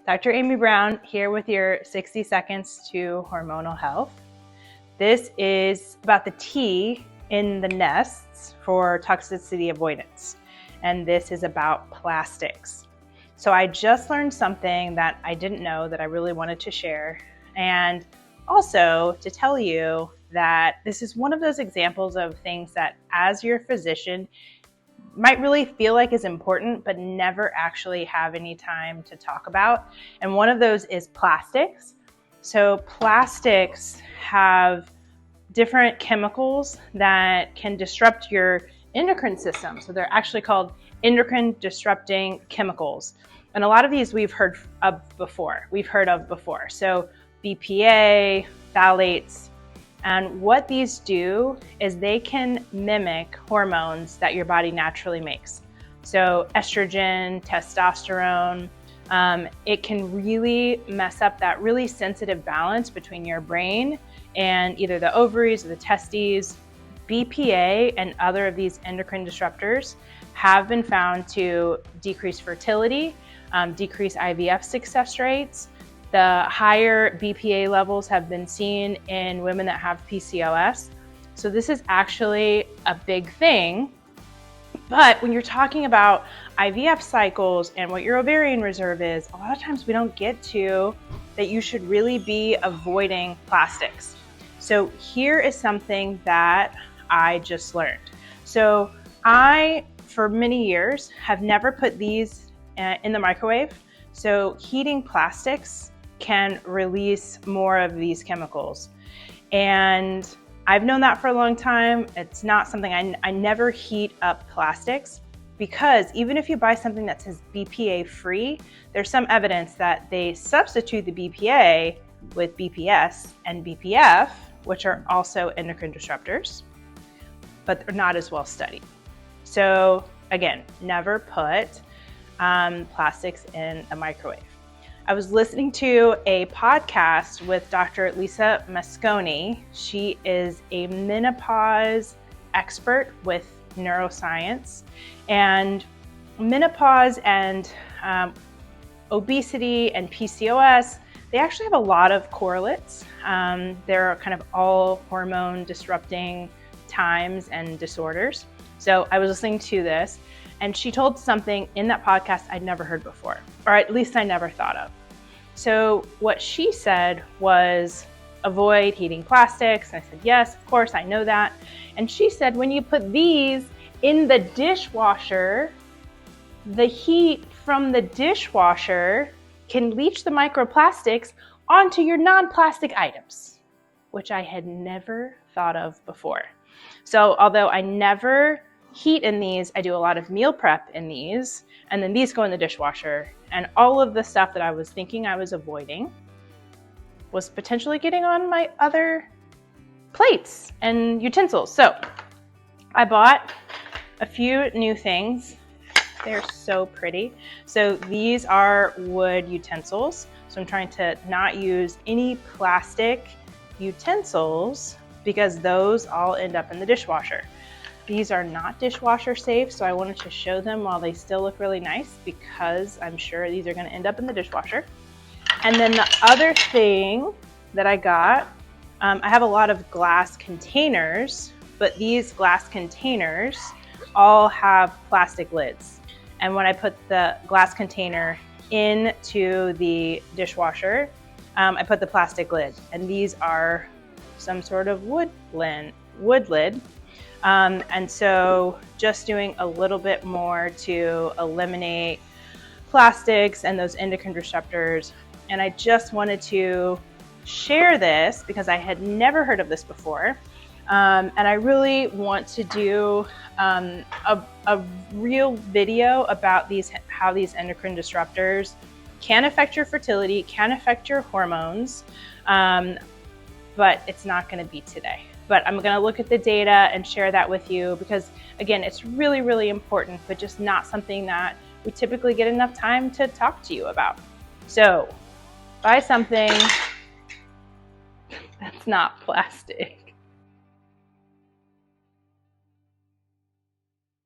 Dr. Amy Brown here with your 60 seconds to hormonal health. This is about the T in the nests for toxicity avoidance. And this is about plastics. So I just learned something that I didn't know that I really wanted to share. And also to tell you that this is one of those examples of things that as your physician might really feel like is important, but never actually have any time to talk about. And one of those is plastics. So plastics have different chemicals that can disrupt your endocrine system. So they're actually called endocrine-disrupting chemicals. And a lot of these we've heard of before. So BPA, phthalates. And what these do is they can mimic hormones that your body naturally makes. So estrogen, testosterone, it can really mess up that really sensitive balance between your brain and either the ovaries or the testes. BPA and other of these endocrine disruptors have been found to decrease fertility, decrease IVF success rates. The higher BPA levels have been seen in women that have PCOS. So this is actually a big thing. But when you're talking about IVF cycles and what your ovarian reserve is, a lot of times we don't get to that you should really be avoiding plastics. So here is something that I just learned. So I, for many years, have never put these in the microwave. So heating plastics can release more of these chemicals. And I've known that for a long time. It's not something I never heat up plastics, because even if you buy something that says BPA free, there's some evidence that they substitute the BPA with BPS and BPF, which are also endocrine disruptors, but they're not as well studied. So again, never put plastics in a microwave. I was listening to a podcast with Dr. Lisa Mosconi. She is a menopause expert with neuroscience, and menopause and obesity and PCOS, they actually have a lot of correlates. They're kind of all hormone disrupting times and disorders. So I was listening to this, and she told something in that podcast I'd never heard before, or at least I never thought of. So what she said was avoid heating plastics. I said, yes, of course, I know that. And she said, when you put these in the dishwasher, the heat from the dishwasher can leach the microplastics onto your non-plastic items, which I had never thought of before. So although I never heat in these, I do a lot of meal prep in these, and then these go in the dishwasher, and all of the stuff that I was thinking I was avoiding was potentially getting on my other plates and utensils. So I bought a few new things. They're so pretty. So these are wood utensils. So I'm trying to not use any plastic utensils because those all end up in the dishwasher. These are not dishwasher safe, so I wanted to show them while they still look really nice, because I'm sure these are going to end up in the dishwasher. And then the other thing that I got, I have a lot of glass containers, but these glass containers all have plastic lids. And when I put the glass container into the dishwasher, I put the plastic lid, and these are some sort of wood lid. And so just doing a little bit more to eliminate plastics and those endocrine disruptors. And I just wanted to share this because I had never heard of this before. And I really want to do a real video about how these endocrine disruptors can affect your fertility, can affect your hormones, but it's not going to be today. But I'm going to look at the data and share that with you because, again, it's really, really important, but just not something that we typically get enough time to talk to you about. So buy something that's not plastic.